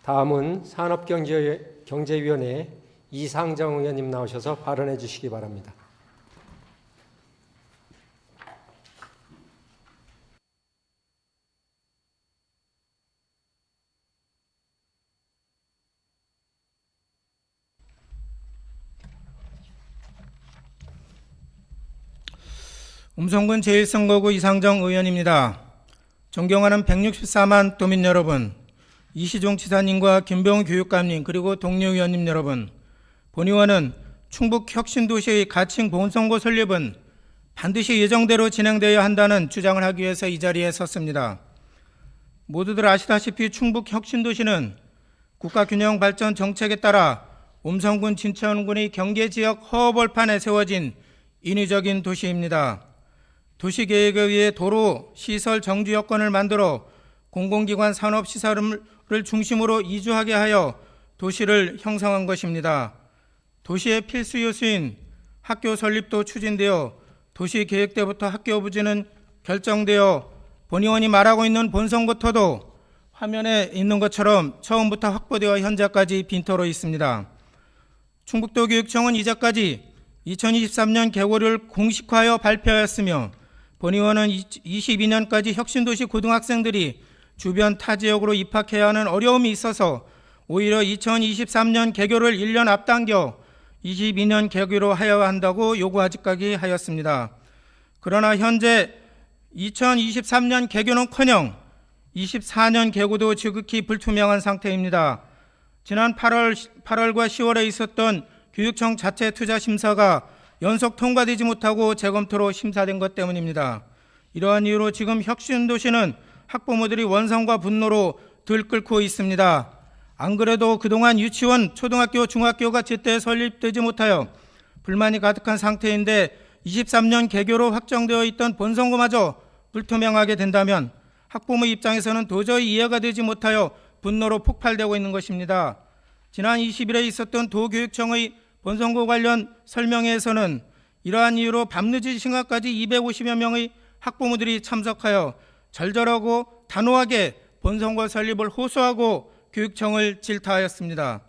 다음은 산업경제위원회 이상정 의원님 나오셔서 발언해 주시기 바랍니다. 음성군 제1선거구 이상정 의원입니다. 존경하는 164만 도민 여러분, 이시종 지사님과 김병우 교육감님 그리고 동료 의원님 여러분, 본의원은 충북 혁신도시의 가칭 본선거 설립은 반드시 예정대로 진행되어야 한다는 주장을 하기 위해서 이 자리에 섰습니다. 모두들 아시다시피 충북 혁신도시는 국가균형발전 정책에 따라 음성군 진천군의 경계지역 허허벌판에 세워진 인위적인 도시입니다. 도시계획에 의해 도로, 시설, 정주 여건을 만들어 공공기관 산업시설을 중심으로 이주하게 하여 도시를 형성한 것입니다. 도시의 필수 요소인 학교 설립도 추진되어 도시계획 때부터 학교 부지는 결정되어 본의원이 말하고 있는 본선거터도 화면에 있는 것처럼 처음부터 확보되어 현재까지 빈터로 있습니다. 충북도교육청은 이제까지 2023년 개고를 공식화하여 발표하였으며 본의원은 22년까지 혁신도시 고등학생들이 주변 타 지역으로 입학해야 하는 어려움이 있어서 오히려 2023년 개교를 1년 앞당겨 22년 개교로 하여야 한다고 요구하기까지 하였습니다. 그러나 현재 2023년 개교는커녕 24년 개고도 지극히 불투명한 상태입니다. 지난 8월과 10월에 있었던 교육청 자체 투자 심사가 연속 통과되지 못하고 재검토로 심사된 것 때문입니다. 이러한 이유로 지금 혁신도시는 학부모들이 원성과 분노로 들끓고 있습니다. 안 그래도 그동안 유치원, 초등학교, 중학교가 제때 설립되지 못하여 불만이 가득한 상태인데 23년 개교로 확정되어 있던 본선거마저 불투명하게 된다면 학부모 입장에서는 도저히 이해가 되지 못하여 분노로 폭발되고 있는 것입니다. 지난 20일에 있었던 도교육청의 본선거 관련 설명회에서는 이러한 이유로 밤늦은 시간까지 250여 명의 학부모들이 참석하여 절절하고 단호하게 본선거 설립을 호소하고 교육청을 질타하였습니다.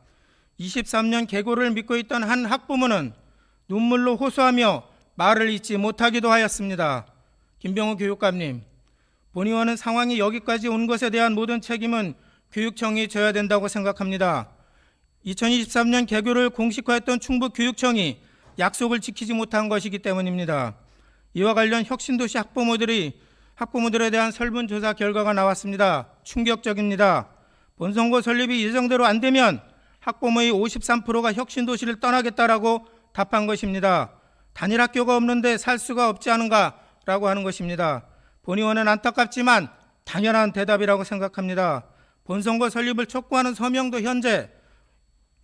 23년 개고를 믿고 있던 한 학부모는 눈물로 호소하며 말을 잇지 못하기도 하였습니다. 김병우 교육감님, 본의원은 상황이 여기까지 온 것에 대한 모든 책임은 교육청이 져야 된다고 생각합니다. 2023년 개교를 공식화했던 충북교육청이 약속을 지키지 못한 것이기 때문입니다. 이와 관련 혁신도시 학부모들에 대한 설문조사 결과가 나왔습니다. 충격적입니다. 본선거 설립이 예정대로 안 되면 학부모의 53%가 혁신도시를 떠나겠다라고 답한 것입니다. 단일학교가 없는데 살 수가 없지 않은가라고 하는 것입니다. 본의원은 안타깝지만 당연한 대답이라고 생각합니다. 본선거 설립을 촉구하는 서명도 현재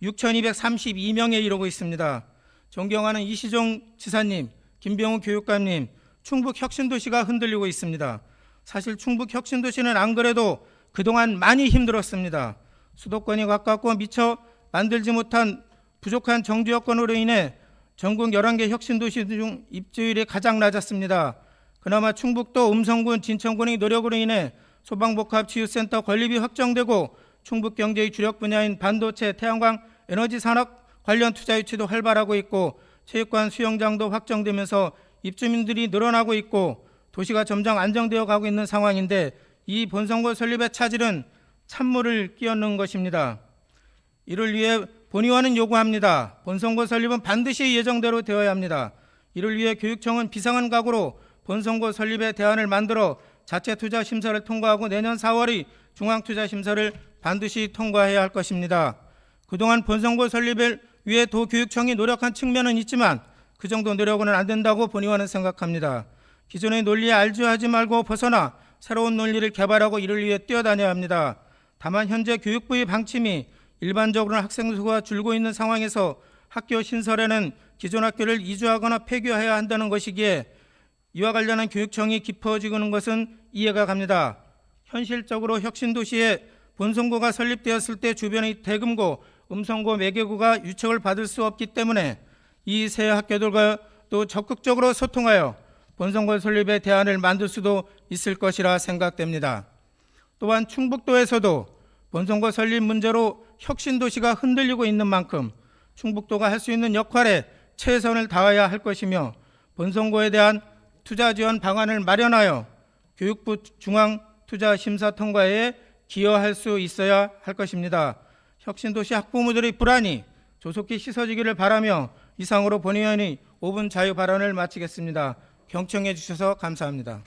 6,232명에 이르고 있습니다. 존경하는 이시종 지사님, 김병우 교육감님, 충북 혁신도시가 흔들리고 있습니다. 사실 충북 혁신도시는 안 그래도 그동안 많이 힘들었습니다. 수도권이 가깝고 미처 만들지 못한 부족한 정주 여건으로 인해 전국 11개 혁신도시 중 입주율이 가장 낮았습니다. 그나마 충북도 음성군, 진천군의 노력으로 인해 소방복합치유센터 건립이 확정되고 충북 경제의 주력 분야인 반도체, 태양광, 에너지 산업 관련 투자 유치도 활발하고 있고 체육관, 수영장도 확정되면서 입주민들이 늘어나고 있고 도시가 점점 안정되어 가고 있는 상황인데 이 본선거 설립의 차질은 찬물을 끼얹는 것입니다. 이를 위해 본의원은 요구합니다. 본선거 설립은 반드시 예정대로 되어야 합니다. 이를 위해 교육청은 비상한 각오로 본선거 설립의 대안을 만들어 자체 투자 심사를 통과하고 내년 4월의 중앙투자 심사를 반드시 통과해야 할 것입니다. 그동안 본선거 설립을 위해 도교육청이 노력한 측면은 있지만 그 정도 노력은 안 된다고 본의원은 생각합니다. 기존의 논리에 알주하지 말고 벗어나 새로운 논리를 개발하고 이를 위해 뛰어다녀야 합니다. 다만 현재 교육부의 방침이 일반적으로는 학생 수가 줄고 있는 상황에서 학교 신설에는 기존 학교를 이주하거나 폐교해야 한다는 것이기에 이와 관련한 교육청이 깊어지는 것은 이해가 갑니다. 현실적으로 혁신도시에 본선거가 설립되었을 때 주변의 대금고, 음성고, 매개고가 유책을 받을 수 없기 때문에 이 세 학교들과 또 적극적으로 소통하여 본선거 설립의 대안을 만들 수도 있을 것이라 생각됩니다. 또한 충북도에서도 본선거 설립 문제로 혁신도시가 흔들리고 있는 만큼 충북도가 할 수 있는 역할에 최선을 다해야 할 것이며 본선거에 대한 투자 지원 방안을 마련하여 교육부 중앙투자심사 통과에 기여할 수 있어야 할 것입니다. 혁신도시 학부모들의 불안이 조속히 씻어지기를 바라며 이상으로 본의원이 5분 자유 발언을 마치겠습니다. 경청해 주셔서 감사합니다.